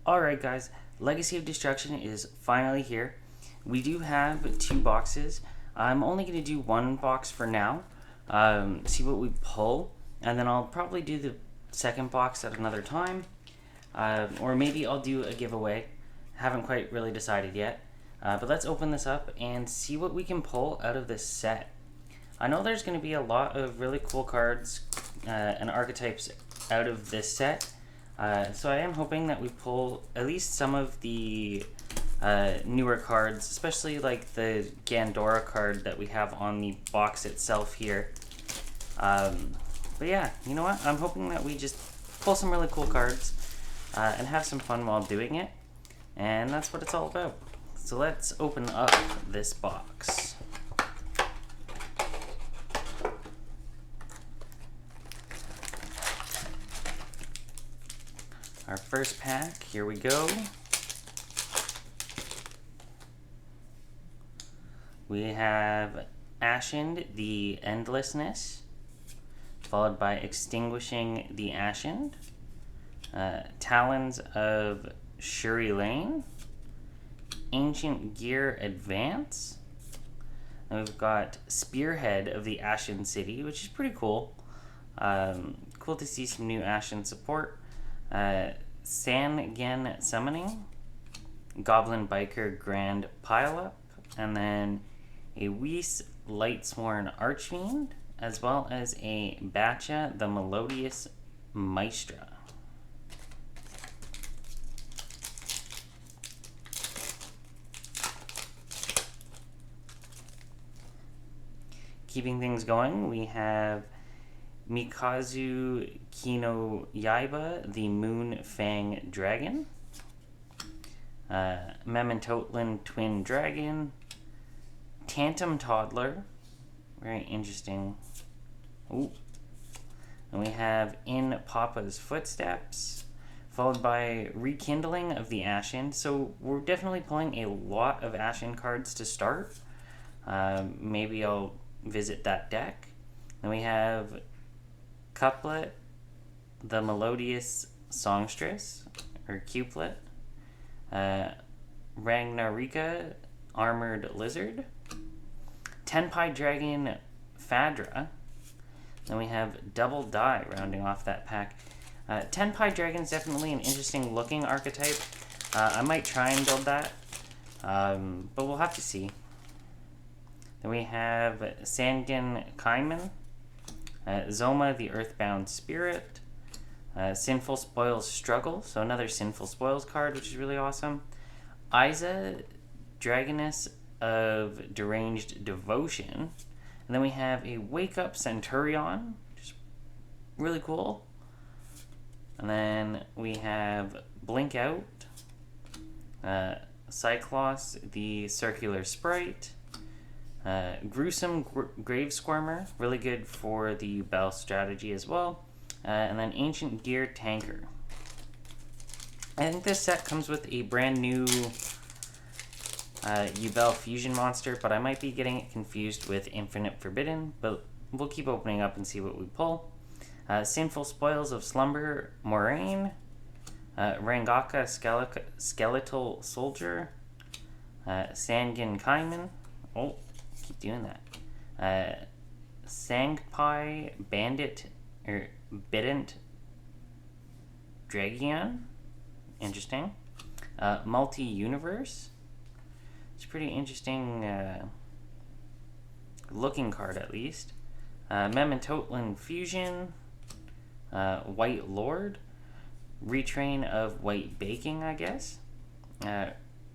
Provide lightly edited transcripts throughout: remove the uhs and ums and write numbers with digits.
Alright guys, Legacy of Destruction is finally here. We do have 2 boxes. I'm only going to do 1 box for now, see what we pull, and then I'll probably do the second box at another time, or maybe I'll do a giveaway. Haven't quite really decided yet, but let's open this up and see what we can pull out of this set. I know there's going to be a lot of really cool cards and archetypes out of this set. So I am hoping that we pull at least some of the newer cards, especially like the Gandora card that we have on the box itself here. But yeah, you know what? I'm hoping that we just pull some really cool cards and have some fun while doing it. And that's what it's all about. So let's open up this box. Our first pack, here we go. We have Ashened the Endlessness, followed by Extinguishing the Ashened, Talons of Shuri Lane, Ancient Gear Advance, and we've got Spearhead of the Ashen City, which is pretty cool. Cool to see some new Ashen support. Sangen Summoning, Goblin Biker Grand Pileup, and then a Whis Lightsworn Archfiend, as well as a Batcha the Melodious Maestra. Keeping things going, we have Mikazu Kino Yaiba, the Moon Fang Dragon, Memantotlan Twin Dragon, Tantum Toddler, very interesting. Ooh. And we have In Papa's Footsteps, followed by Rekindling of the Ashen. So we're definitely pulling a lot of Ashen cards to start. Maybe I'll visit that deck. Then we have Couplet, the Melodious Songstress, or Cuplet, Ragnarika, Armored Lizard, Tenpai Dragon Fadra. Then we have Double Die rounding off that pack. Tenpai Dragon is definitely an interesting looking archetype. I might try and build that, but we'll have to see. Then we have Sangen Kaiman, Zoma the Earthbound Spirit, Sinful Spoils Struggle, so another Sinful Spoils card, which is really awesome. Iza, Dragoness of Deranged Devotion. And then we have a Wake Up Centurion, which is really cool. And then we have Blink Out, Cycloss the Circular Sprite, Gruesome Grave Squirmer, really good for the Bell strategy as well. And then Ancient Gear Tanker. I think this set comes with a brand new Yubel Fusion monster, but I might be getting it confused with Infinite Forbidden, but we'll keep opening up and see what we pull. Sinful Spoils of Slumber Moraine, Rangaka Skeletal Soldier, Sangen Kaiman, oh, keep doing that, Sangpai Bandit, or Bident Dragion, interesting, Multi-Universe. It's a pretty interesting looking card, at least. Memantotlan Fusion, White Lord, Retrain of White Baking, I guess.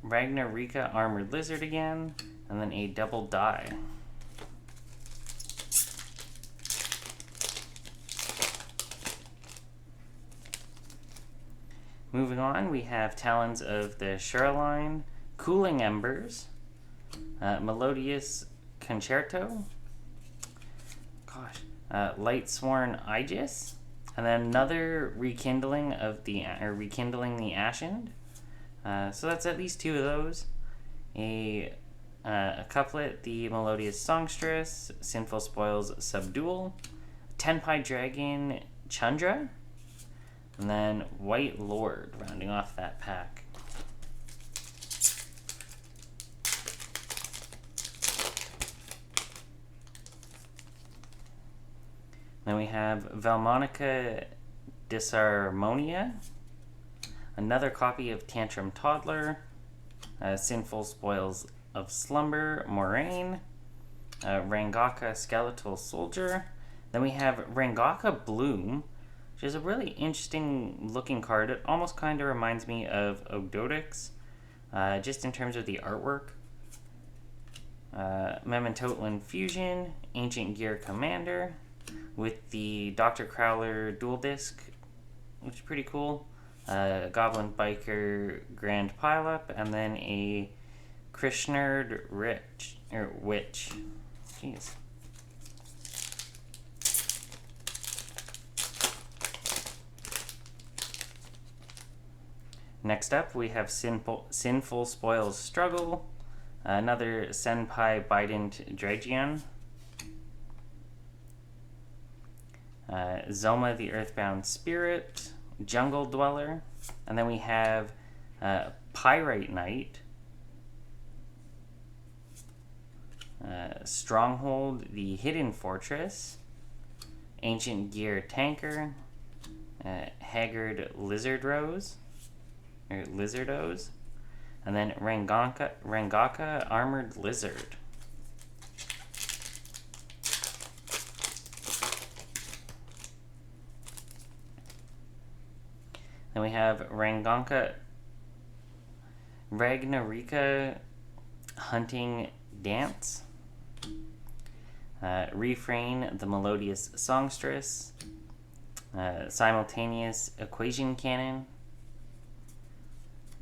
Ragnarika Armored Lizard again, and then a Double Die. Moving on, we have Talons of the Shoreline, Cooling Embers, Melodious Concerto, Lightsworn Aegis, and then another Rekindling of the Rekindling the Ashened. So that's at least 2 of those. A Couplet, the Melodious Songstress, Sinful Spoils Subdual, Tenpai Dragon Chandra, And then White Lord, rounding off that pack. Then we have Valmonica Disharmonia, another copy of Tantrum Toddler, Sinful Spoils of Slumber, Moraine, Rangaka Skeletal Soldier. Then we have Rangaka Bloom, which is a really interesting looking card. It almost kind of reminds me of Ogdodix, just in terms of the artwork. Memantotlan Fusion, Ancient Gear Commander, with the Dr. Crowler dual disc, which is pretty cool. Goblin Biker Grand Pileup, and then a Krishnerd Witch. Jeez. Next up, we have Sinful Spoils Struggle, another Senpai Bident Dregion, Zoma the Earthbound Spirit, Jungle Dweller, and then we have Pyrite Knight, Stronghold the Hidden Fortress, Ancient Gear Tanker, Haggard Lizardos, and then Rangaka Armored Lizard. Then we have Ragnarika Hunting Dance, Refrain the Melodious Songstress, Simultaneous Equation Cannon,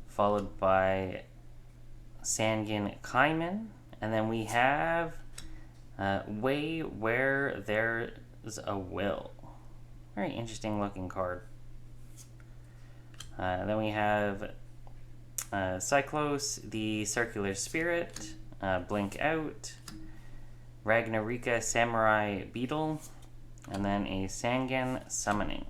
followed by Sangin Kaiman, and then we have Way Where There's a Will. Very interesting looking card. Then we have Cyclos, the Circular Spirit, Blink Out, Ragnarika Samurai Beetle, and then a Sangan Summoning.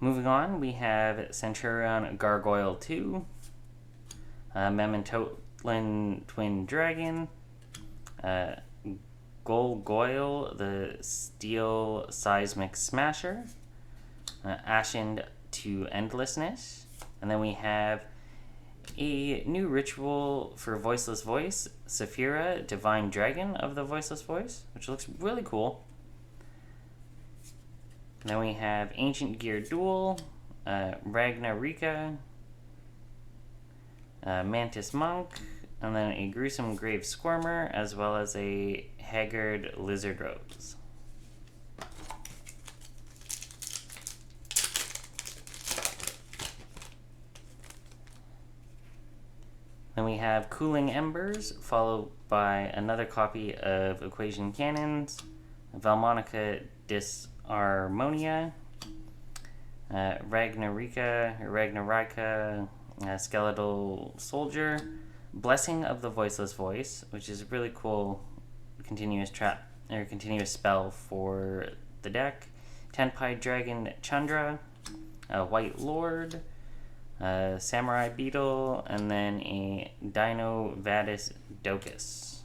Moving on, we have Centurion Gargoyle 2, Memantotlan Twin Dragon, Golgoyle the Steel Seismic Smasher, Ashened to Endlessness, and then we have a new ritual for Voiceless Voice, Saphira, Divine Dragon of the Voiceless Voice, which looks really cool. And then we have Ancient Gear Duel, Ragnarika, Mantis Monk, and then a Gruesome Grave Squirmer, as well as a Haggard Lizard Rose. Then we have Cooling Embers, followed by another copy of Equation Cannons, Valmonica Disharmonia, Ragnarika, Skeletal Soldier, Blessing of the Voiceless Voice, which is a really cool continuous spell for the deck, Tenpai Dragon Chandra, White Lord, Samurai Beetle, and then a Dino Vadis Docus.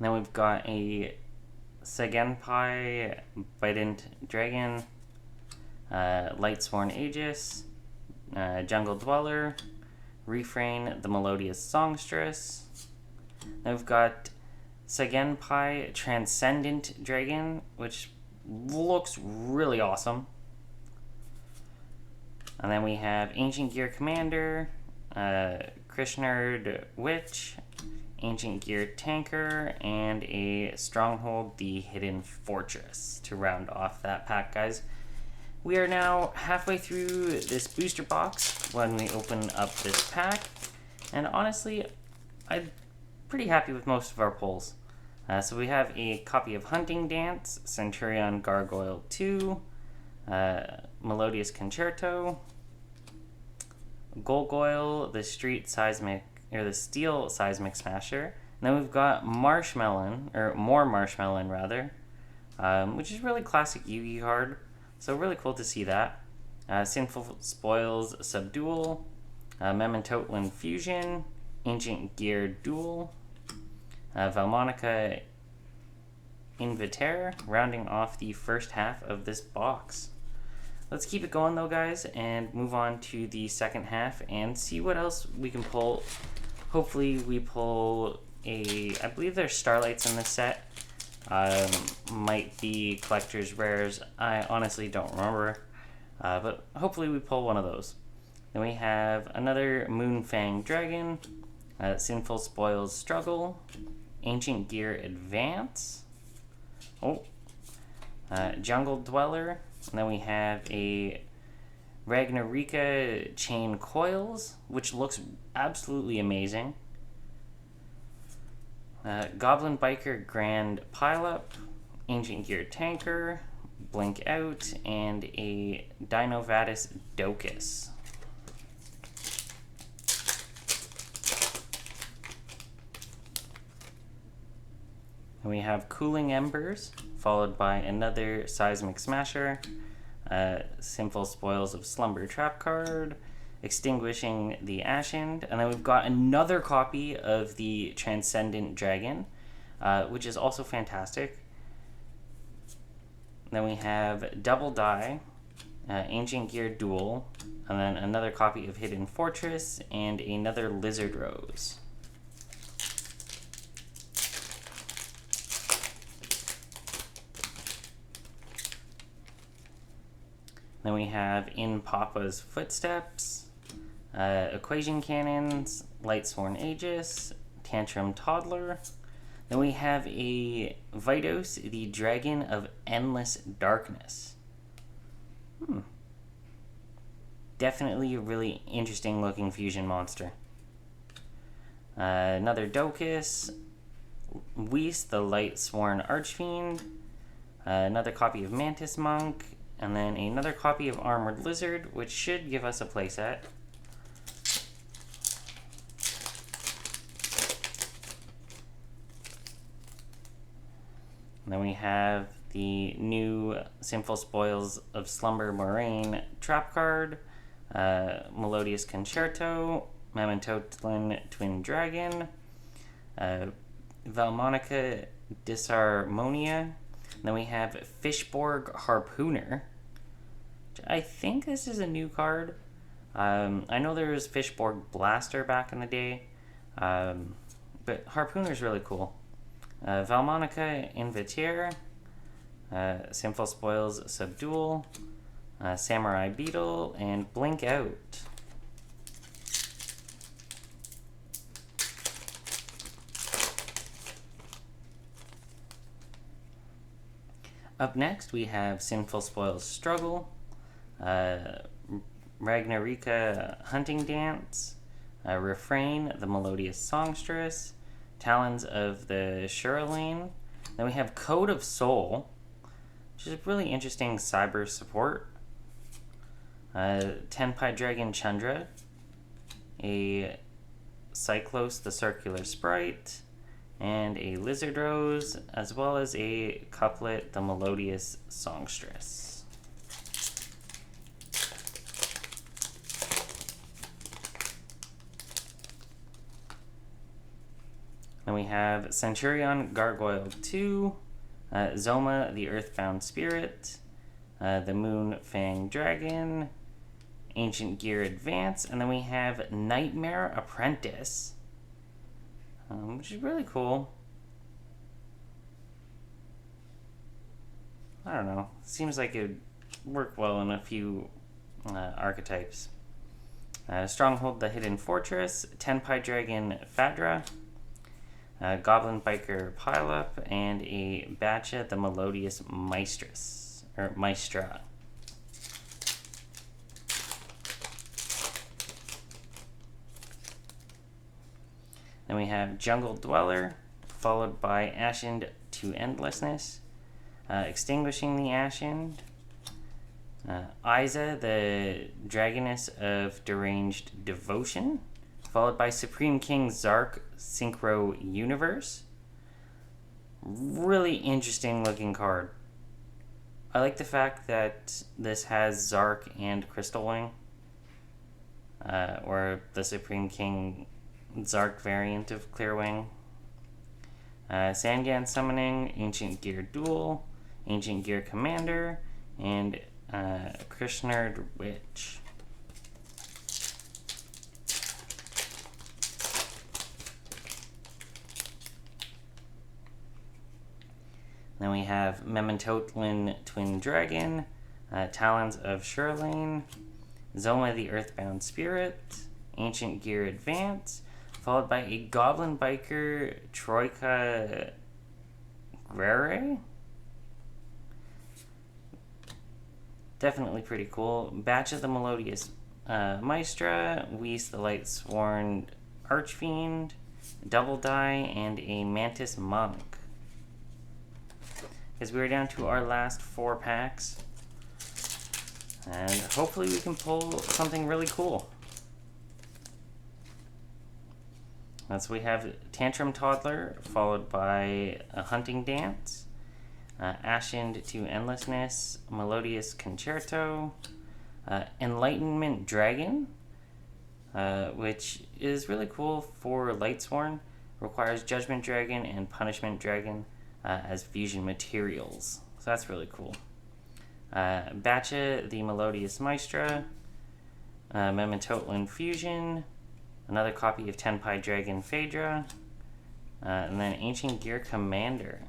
Then we've got a Segenpai Bident Dragon, Lightsworn Aegis, Jungle Dweller, Refrain the Melodious Songstress. Then we've got Segenpai Transcendent Dragon, which looks really awesome. And then we have Ancient Gear Commander, Krishnerd Witch, Ancient Gear Tanker, and a Stronghold the Hidden Fortress to round off that pack, guys. We are now halfway through this booster box when we open up this pack, and honestly, I'm pretty happy with most of our pulls. So we have a copy of Hunting Dance, Centurion Gargoyle 2, Melodious Concerto, Golgoyle, the Steel Seismic Smasher. And then we've got Marshmelon, or More Marshmelon rather, which is really classic Yugi card. So really cool to see that. Sinful Spoils Subdual, Mementotlin Fusion, Ancient Gear Duel, Valmonica Invitere, rounding off the first half of this box. Let's keep it going though, guys, and move on to the second half and see what else we can pull. Hopefully we pull I believe there's Starlights in this set. Might be collector's rares. I honestly don't remember, but hopefully we pull one of those. Then we have another Moonfang Dragon, Sinful Spoils Struggle, Ancient Gear Advance, Jungle Dweller, and then we have a Ragnarika Chain Coils, which looks absolutely amazing. Goblin Biker Grand Pileup, Ancient Gear Tanker, Blink Out, and a Dinovatus Docus. And we have Cooling Embers, followed by another Seismic Smasher, Sinful Spoils of Slumber Trap card, Extinguishing the Ashen, and then we've got another copy of the Transcendent Dragon, which is also fantastic. Then we have Double Die, Ancient Gear Duel, and then another copy of Hidden Fortress, and another Lizard Rose. Then we have In Papa's Footsteps, Equation Cannons, Lightsworn Aegis, Tantrum Toddler. Then we have a Vidos, the Dragon of Endless Darkness. Definitely a really interesting looking fusion monster. Another Docus, Whis, the Lightsworn Archfiend, another copy of Mantis Monk, and then another copy of Armored Lizard, which should give us a playset. And then we have the new Sinful Spoils of Slumber Moraine trap card, Melodious Concerto, Mementotlin Twin Dragon, Valmonica Disharmonia. Then we have Fishborg Harpooner. I think this is a new card. I know there was Fishborg Blaster back in the day, but Harpooner is really cool. Valmonica Invitere, Sinful Spoils Subdual, Samurai Beetle, and Blink Out. Up next, we have Sinful Spoils Struggle, Ragnarika Hunting Dance, Refrain, the Melodious Songstress, Talons of the Shuralane. Then we have Code of Soul, which is a really interesting cyber support. Tenpai Dragon Chandra, a Cyclos, the Circular Sprite, and a Lizard Rose, as well as a Couplet, the Melodious Songstress. Then we have Centurion Gargoyle 2, Zoma, the Earthbound Spirit, the Moon Fang Dragon, Ancient Gear Advance, and then we have Nightmare Apprentice, which is really cool. I don't know. Seems like it would work well in a few archetypes. Stronghold, the Hidden Fortress, Tenpai Dragon Fadra, Goblin Biker Pileup, and a Batcha, the Melodious Maestress, or Maestra. Then we have Jungle Dweller, followed by Ashen to Endlessness, Extinguishing the Ashen, Iza, the Dragoness of Deranged Devotion, followed by Supreme King Zark Synchro Universe. Really interesting looking card. I like the fact that this has Zark and Crystal Wing, or the Supreme King Zark variant of Clearwing. Sangan Summoning, Ancient Gear Duel, Ancient Gear Commander, and Krishnerd Witch. Then we have Mementotlin Twin Dragon, Talons of Shurlane, Zoma the Earthbound Spirit, Ancient Gear Advance, followed by a Goblin Biker Troika Grere. Definitely pretty cool. Batch of the Melodious Maestra, Whis the Lightsworn Archfiend, Double Die, and a Mantis Monk. As we're down to our last 4 packs, and hopefully we can pull something really cool. So we have Tantrum Toddler, followed by a Hunting Dance, Ashened to Endlessness, Melodious Concerto, Enlightenment Dragon, which is really cool for Lightsworn, requires Judgment Dragon and Punishment Dragon as fusion materials. So that's really cool. Batcha, the Melodious Maestra, Mementotlin Fusion, another copy of Tenpai Dragon Phaedra, and then Ancient Gear Commander.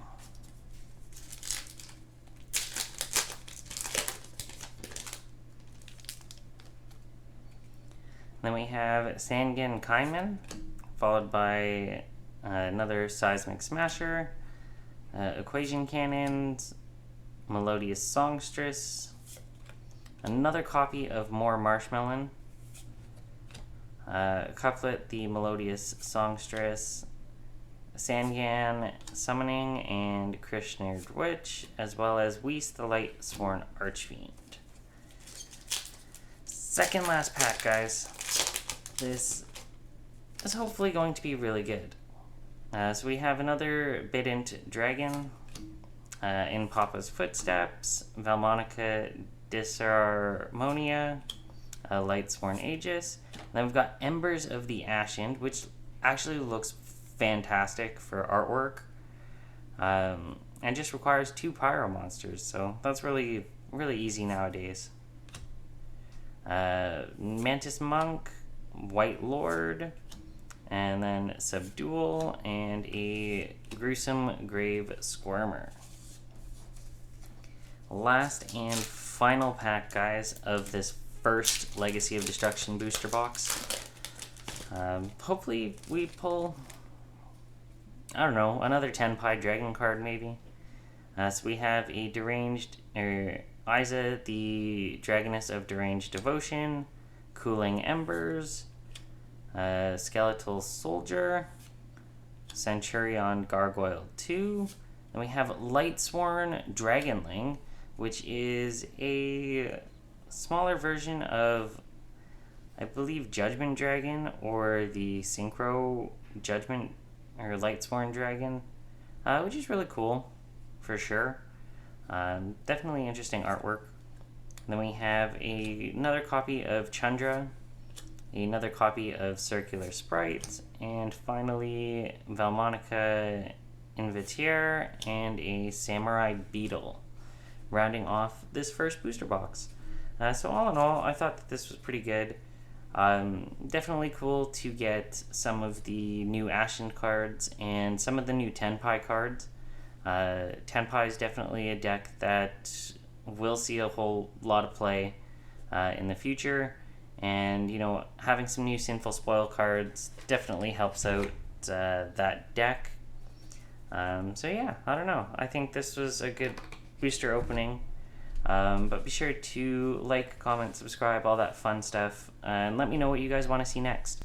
Then we have Sangan Kaiman, followed by another Seismic Smasher, Equation Cannons, Melodious Songstress, another copy of More Marshmallow, Couplet the Melodious Songstress, Sangan Summoning, and Krishnerd Witch, as well as Whis the Lightsworn Archfiend. Second last pack, guys. This is hopefully going to be really good. So we have another Bident Dragon, in Papa's Footsteps, Valmonica Disharmonia, Lightsworn Aegis. Then we've got Embers of the Ashen, which actually looks fantastic for artwork, and just requires 2 Pyro Monsters, so that's really easy nowadays. Mantis Monk, White Lord, and then Subdual, and a Gruesome Grave Squirmer. Last and final pack, guys, of this first Legacy of Destruction booster box. Hopefully we pull, I don't know, another Tenpai Dragon card maybe. So we have a Iza, the Dragoness of Deranged Devotion, Cooling Embers, Skeletal Soldier, Centurion Gargoyle 2. Then we have Lightsworn Dragonling, which is a smaller version of, I believe, Judgment Dragon, or the Synchro Judgment or Lightsworn Dragon, which is really cool for sure. Definitely interesting artwork. Then we have another copy of Chandra, another copy of Circular Sprite, and finally Valmonica Invitier and a Samurai Beetle, rounding off this first booster box. So all in all, I thought that this was pretty good. Definitely cool to get some of the new Ashen cards and some of the new Tenpai cards. Tenpai is definitely a deck that will see a whole lot of play in the future, and you know, having some new Sinful Spoil cards definitely helps out that deck. So yeah, I don't know. I think this was a good booster opening. But be sure to like, comment, subscribe, all that fun stuff, and let me know what you guys want to see next.